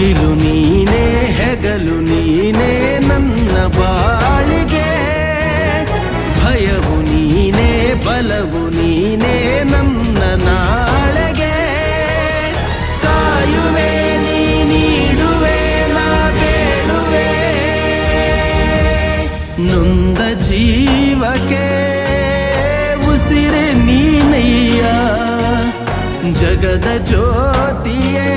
ಮುಗಿಲು ನೀನೇ ಹೆಗಲು ನೀನೇ ನನ್ನ ಬಾಳಿಗೆ, ಭಯವು ನೀನೇ ಬಲವು ನೀನೇ ನನ್ನ ನಾಳೆಗೆ. ಕಾಯುವೆ ನೀ ನೀಡುವೆ ನಾ ಬೇಡುವೆ, ನೊಂದ ಜೀವಕ್ಕೆ ಉಸಿರೆ ನೀನಯ್ಯ, ಜಗದ ಜ್ಯೋತಿಯೇ